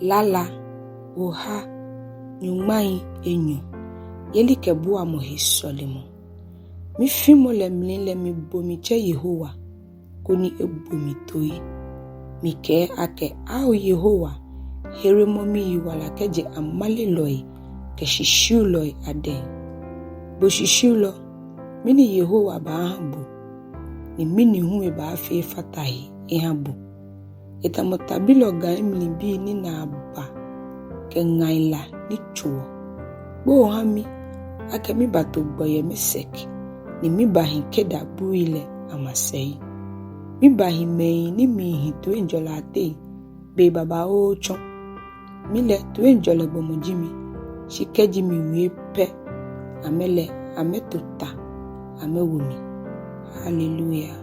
Lala, Oha, Nyumai, Enyo, Yeli Kebua Mohi Solimo. Mi fimo le mlin le mi bomiche Yehowa, koni ebomi toi. Mi ke ake au Yehowa, heremo mi yiwala keje amale loi, ke shishu loi ade. Bo shishu lo, mini Yehowa ba ahambu, ni mini huwe ba afe fatahi ihambu. Etamotabilo ga emlibi ni na aba, ke ngaila ni chuo. Bo hami, ake mi bato boye meseki, ni mi bahi keda buile amasei. Mi bahi mei ni mi hitu enjola ate, be baba ochon. Mile tu enjole bomojimi, shikeji mi wepe, amele ametota, amewumi. Hallelujah.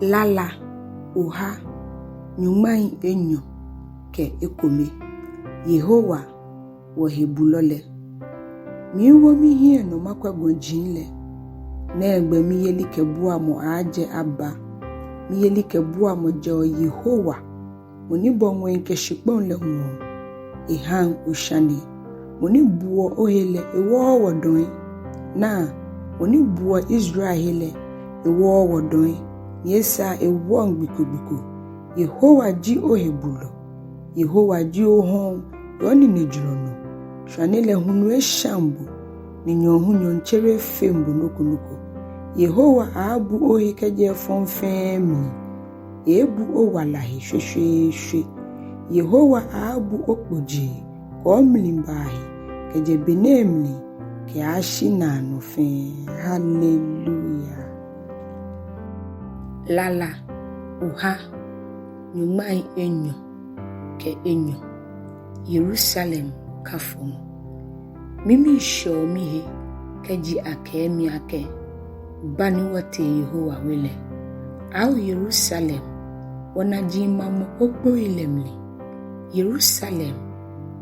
Lala, Oha, Nyumai Enyo, ke ekome, Yehowa, wohebulole. Mi uwo mi hie no makwa gonjinle, na egbe mi yeli kebua mo aje aba, mi yeli kebua mo jo Yehowa, moni bonwe nke shikpon le mo, ihan ushani, moni buo ohele ewo wodon, na moni buo Israele ewo wodon, yesa ewo ngbikubiku, Yehowa ji ohebulo, Yehowa ji ohon, yoni nejulono, shwanele hunu eshambu, ninyo hunyo nchere fembu nuku. Yehowa abu ohikeje fonfemi, ebu owalahi shwe. Yehowa abu okpoji, kwa mlimbahi, keje benemli, ke ashina nufe. Hallelujah. Lala, Oha, Nyumai Enyo, ke Enyo, Jerusalem kafum. Mimi show mihe, keji ake mi ake, bani wate Yehowa wele. Au Jerusalem, wanajima mo okbo ilemli. Jerusalem,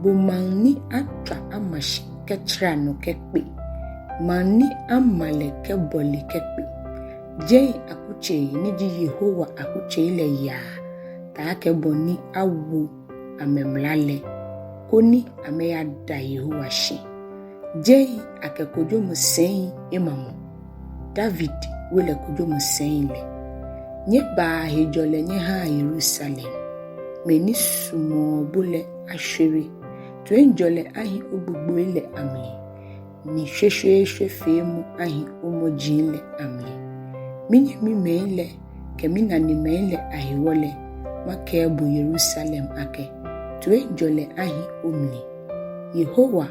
bumangni atra amashi ketra no kekpe. Mani amale keboli kekpe. Jei akuche niji Yehowa akuche ile ya. Taake boni awu amemlale. Koni ameyada Yehowa shi. Jei ake kojo museyi imamu. David wele kojo museyi le. Nye ba hejole nye ha Jerusalem. Meni sumo bule ashiri. Tuenjole ahi ubugbo ile amli. Ni shwe femu ahi umoji ile amli. Minye mi meile, kemina ni meile ahiwole. Makebu Jerusalem ake. Tuenjole ahi umli. Yehowa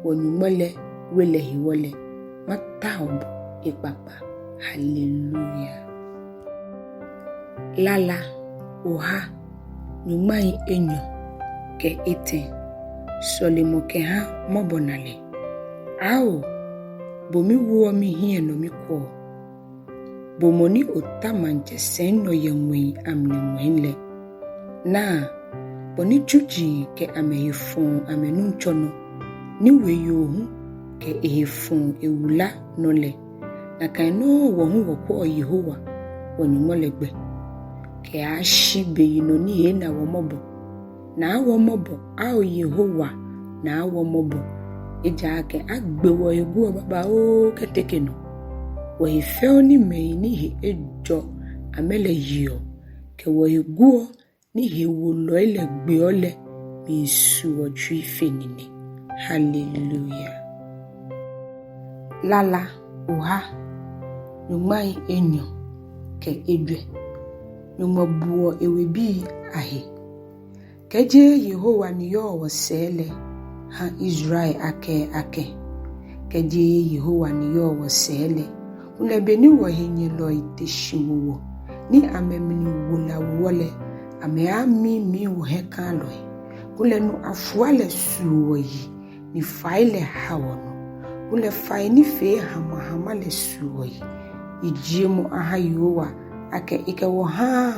wonumole wele hiwole. Mataubu ipapa. Hallelujah. Lala, Oha, Nyumai Enyo, ke ete, solimo ke ha mobonale. Ao, bomi wuo mi hie no mi ko. Bomoni otamanche sen no yemwe amne mwenle. Na, boni chuji ke amehifon amenunchono, ni weyohu ke ehifon ewula nole. Na kaino wohu woko Yehowa, wonyumolegbe. Ke ashi beyino ni ye na womobo. Na womobo au Yehowa na womobo. Eja ake agbewo eguo baba o ketekeno. Wehifeo ni mei ni he ejo amele yiyo. Ke weguo ni he wulo ile gbeole misu oju ifenine. Hallelujah. Lala, Oha, Nyumai Enyo, ke edwe. Numabuo ewebi ahe. Keje Yehowa ni yo wasele, ha Israel ake. Keje Yehowa ni yo wasele. Unebeni wahenye lo iteshimuwo. Ni amemini wula wole, ameami mi uheka loe. Kule nu afuale suwoyi, ni faile hawono. Kule faini fe hama le suwoyi. Ijimu aha Yehowa ake ike woha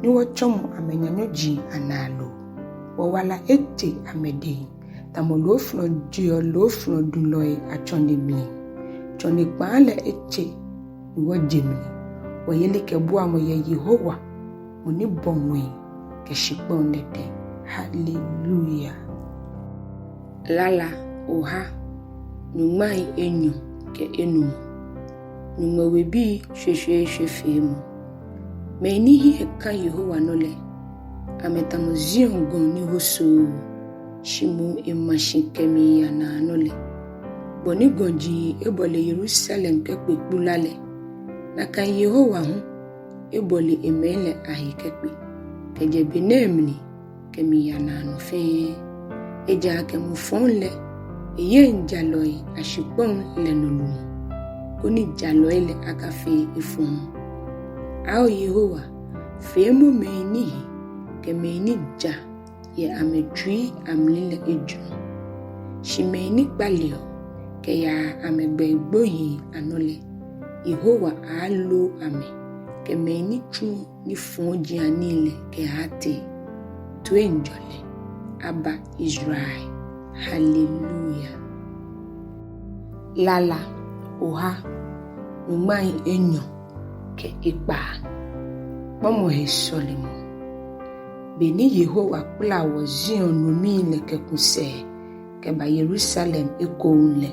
ni wachomu amenyanyoji analo. Wawala ete amede. Tamo lofno dunloi achoni bli. Choni kpaale ete uwa jemini. Wayeli kebua mo ye Yehowa. Muni bonwe ke shikbon nete. Hallelujah. Lala oha numai enyo ke enu numa webi hwehwehwe mu meni hi ka Yehowa nole ametamuzion goni hoso shimu imashikemi ya na nole boni gonji ebole Jerusalem kekpe kpulale na kan Yehowa hu ebole emele ahikekpe keje benemni kemi ya na no fe eja ke mu fonle eye njaloi ashipon le nolu koni jaloi le akafe ifun ao Yehowa fe mu meni ke meni ja ye amedri amlile eju shimeni gbalio ke ya amegbe igboyi anole Yehowa alo ame ke meni tru ni fonji anile ke hate to enjole Abba Israel. Hallelujah. Lala oha numai enyo ke ipa momo hesolimo beni Yehowa kula wo Zion numile ke kuse ke ba Jerusalem ekounle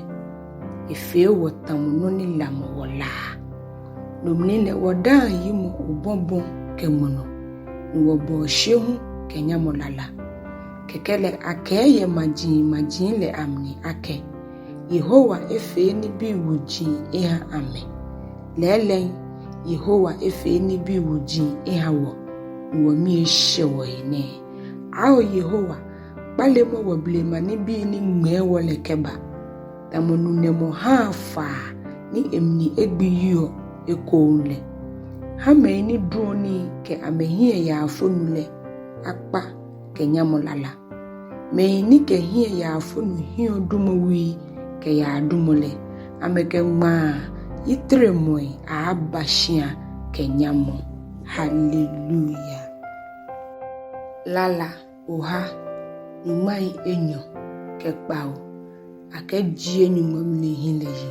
efe wo tamuno ni lamo wola numile woda yimo ubonbon ke mono ni wo bo shehu ke nyamolala kekele akeye majin le amni ake Yehowa efe ni bi wuji iha ame lele Yehowa efe ni bi wuji iha wo mi eshewo ine ao Yehowa bale mo woblema ni bi ni ngme wo le keba tamonu ne mo hafa ni emni egbiyo ekounle ha me ni droni ke amehie ya afonule akpa kenyamolala me ni ke hie ya afunu hie dumowi ke ya dumole ameke ma yitremoi abashia kenyamo. Hallelujah. Lala oha numai enyo ke pao akeji enyumo mni hileji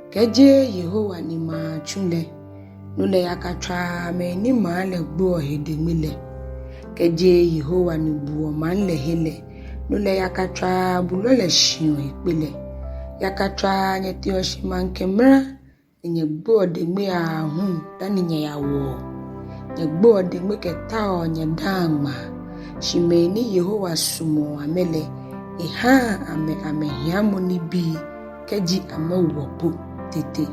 keje Yehowa ni ma chunle nule yakatra me ni ma le gbo hedemile keje Yehowa ni buo manle hele nule yakatra bulole shion ipele yakatra nyeti oshimanke mra nye gbo de me ahun tani nye yawo nye gbo de me ketao nye dama shimeni Yehowa sumo amele iha ame hiamo ni bi keji ame wopo tete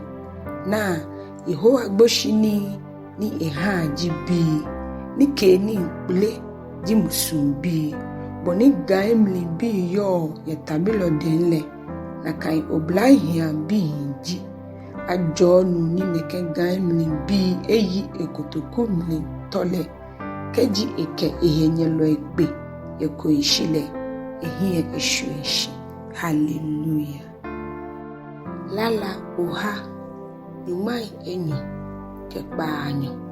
na Yehowa gboshini ni iha jibi ni keni ple di musumbi boni gaimli bi yo yetabilo denle na kai oblahia bi ji ajonu ni neke gaimli bi eyi ekotokumli tole keji eke ehenyelo ekpe eko ishile ehie eshueshi. Hallelujah. Lala oha numai enyo kekpa anyo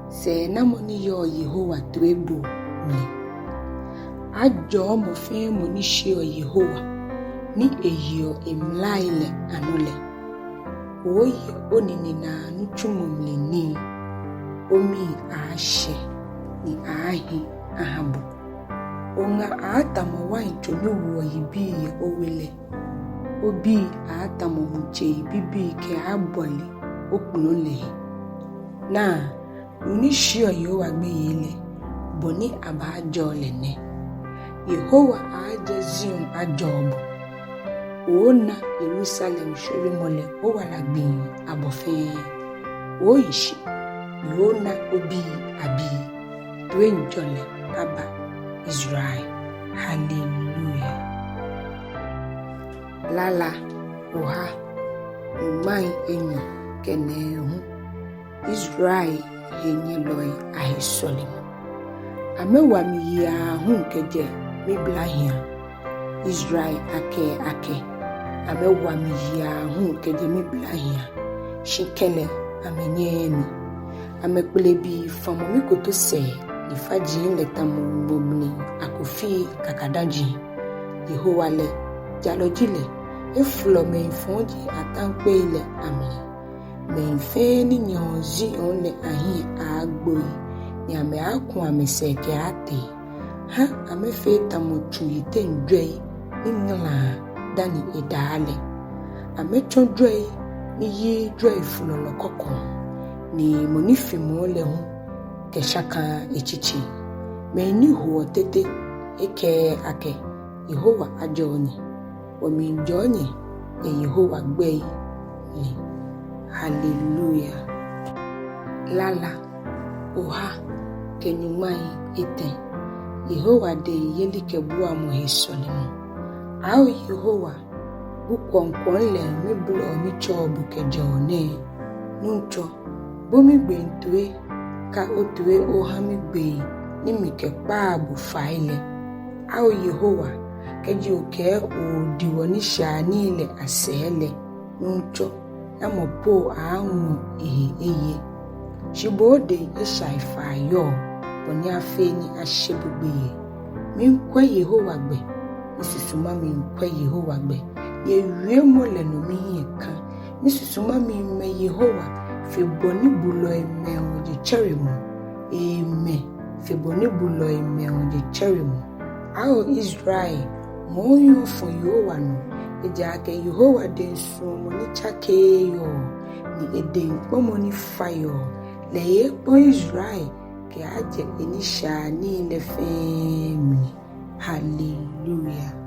se namoni yo Yehowa tuebu ni ajo mo fe mo ni shio Yehowa ni ehio imlaile anole oyi onini na nuchumo mlini omi ashe ni ahi ahabu onga atamo wa itolu wo yibi owele obi atamo nche bibi ke abole okunole na unishio Yehowa gbeyele boni abajo lene Yehowa aje Zion ajobo ona Jerusalem shorimole o wala gbin abofe o ishi yona obi abi to enjole Abba Israel. Hallelujah. Lala oha numai enyo kenehu Israel henyeloi ahisolimo amewa mi ya hun keje miblahia Israel ake amewa mi ya hun keje miblahia shikele amenyeni ameklebi famomi koto se ni faji letamu mbomni akofi kakadaji Yehowa le jalojile eflome fonji atankpe ile amli me fe ni nyozi onle ahi agboi ni ame akun ame seke ate ha amefe tamotu yiten dwei ni ngala dani edale amecho dwei ni yi dwei fulolo koko ni monifi mo le hu keshaka echichi me ni huo tete eke ake Yehowa ajoni wa minjoni Yehowa gbei ni hallelujah lala oha kenyumai ite Yehowa de yelike bua mo hisolimo au Yehowa bukonkon le mi blo mi chobu kejone nuncho bomi gbentue ka otue oha mi gbe ni mi ke pa bu faile au Yehowa keji oke o diwoni shani le asele nuncho na mopo aanu eye shibode eshai fayo oni afeni ashebugbe mi nkwa Yehowa gbe isusuma mi nkwa Yehowa gbe ye wie mo le no mi yeka isusuma mi me Yehowa fe boni bulo eme o je cherimo amen fe boni bulo eme o je cherimo ao Israel mo yo fo Yehowa no eja ke Yehowa de so mo ni chake yo ni ede pomo ni fayo le ye po Israel ke aje enisha ni le femi hallelujah.